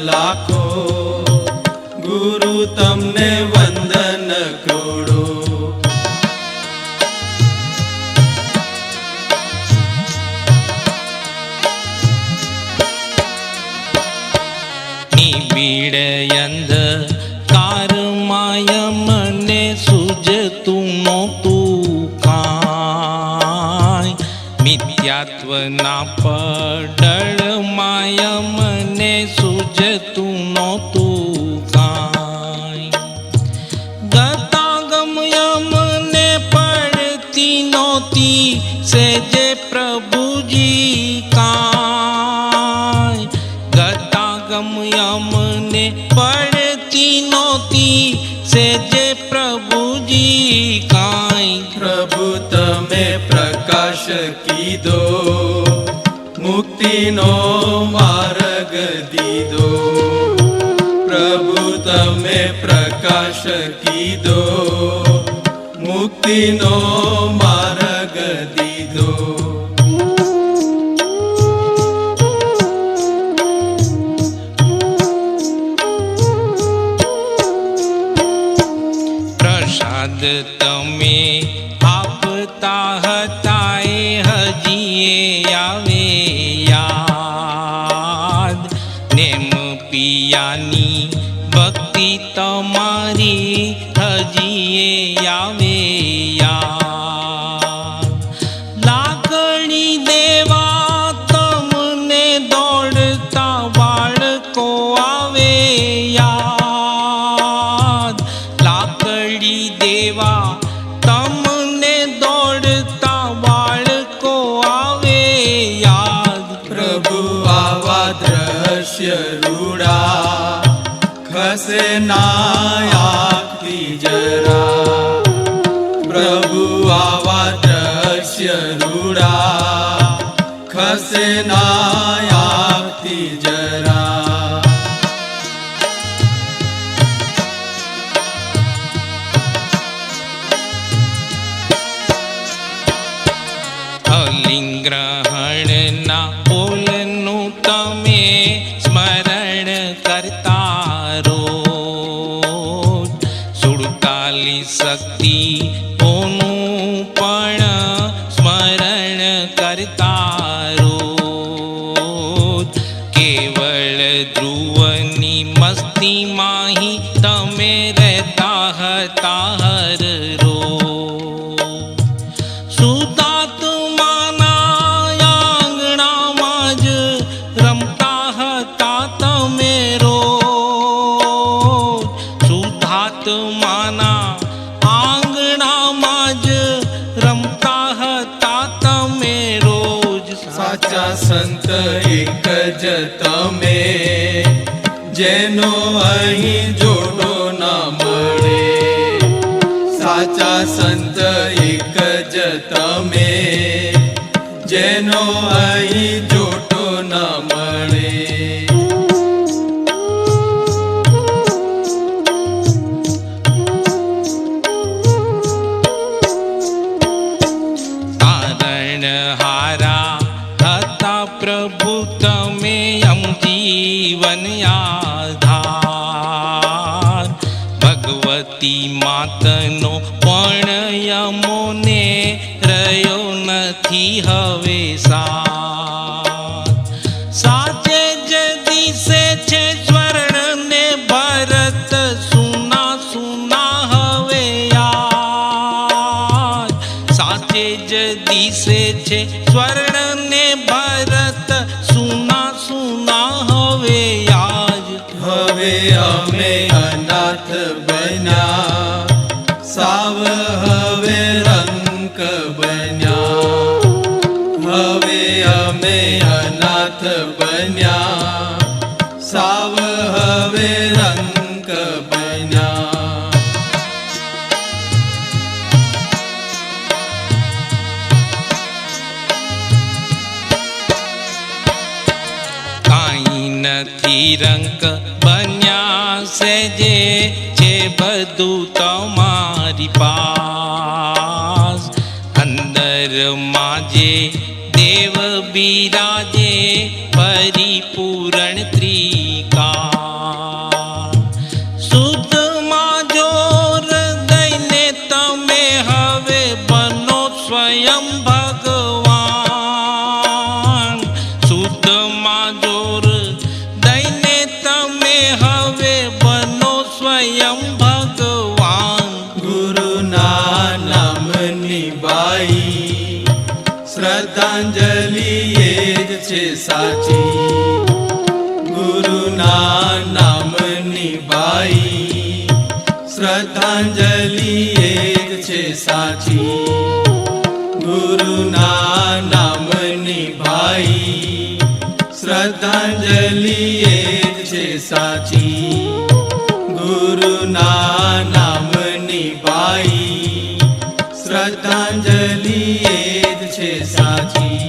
લાખો, ગુરુ તમને વંદન કરોડો. નિબીડ અંધકાર માય મને સૂઝતું નહોતું કાંઈ, મિથ્યાત્વના પડળ માય મને સૂઝતું નહોતું કાંઈ. ગતાગમય મને પડતી નહોતી સેજે પ્રભુજી કાંઈ, ગતાગમય મને પડતી નહોતી સેજે પ્રભુજી કાંઈ. પ્રભુ તમે પ્રકાશ કીધો, મુક્તિનો માર્ગ દીધો. પ્રભુ તમે પ્રકાશ કીધો, મુક્તિનો માર્ગ દીધો. પ્રસાદ તમે આપતા હતા એ હજીએ આવે યાદ, નેમ પિયાની ભક્તિ તમારી હજીએ આવે યાદ. લાગણી દેવા તમને દોડતા બાળકો આવે યાદ, લાકડી દેવા તમને દોડતા બાળકો આવે યાદ. પ્રભુ આવા દ્રશ્ય રૂડા, ખસે નાયાકથી જરા. પ્રભુ આવા દ્રશ્ય રૂડા, ખસે નાયાકથી જરા. અલિંગ્રહણના બોલનું તમે સ્મરણ કરતા રોજ, 47 શક્તિઓનું પણ સ્મરણ કરતા રોજ. કેવળ ધ્રુવની મસ્તીમાં હી તમે રહેતા હતા હર રોજ. શુદ્ધાત્માના આંગણામાં જ રમતા હતા તમે રોજ. શુદ્ધાત્માના આંગણામાં જ રમતા હતા તમે રોજ. સાચા સંત એક જ તમે, જેનો અહીં જોડો ન મળે. સાચા સંત એક જ તમે, જેનો અહીં જોડો ન મળે. તારણહારા હતા પ્રભુ તમે અમ જીવન આધાર, ભગવતી માતનો પણ યમોને રહ્યો નથી હવે સાથ. સાચે જ દિશે છે સ્વર્ણ ને ભરત, સુના સુના હવે યાદ. સાચે જ દિશે છે સ્વર્ણ ને ભરત, સુના સુના હવે યાદ. હવે અમે અનાથ બન્યા, સાવ હવે રંક બન્યા. હવે અમે અનાથ બન્યા, સાવ હવે રંક બન્યા. કાંઈ નથી રંક બન્યા સેજે છે બધું તમારી પાસ. અંદરમાં જે દેવ બિરાજે પરિપૂર્ણ ત્રિકા. શ્રદ્ધાંજલિ એ જ છે સાચી ગુરુના નામની ભાઈ શ્રદ્ધાંજલિ એ જ છે સાચી ગુરુના નામની ભાઈ શ્રદ્ધાંજલિ એ જ છે સાચી ગુરુના નામની ભાઈ શ્રદ્ધાંજલિ એ જ છે સાચી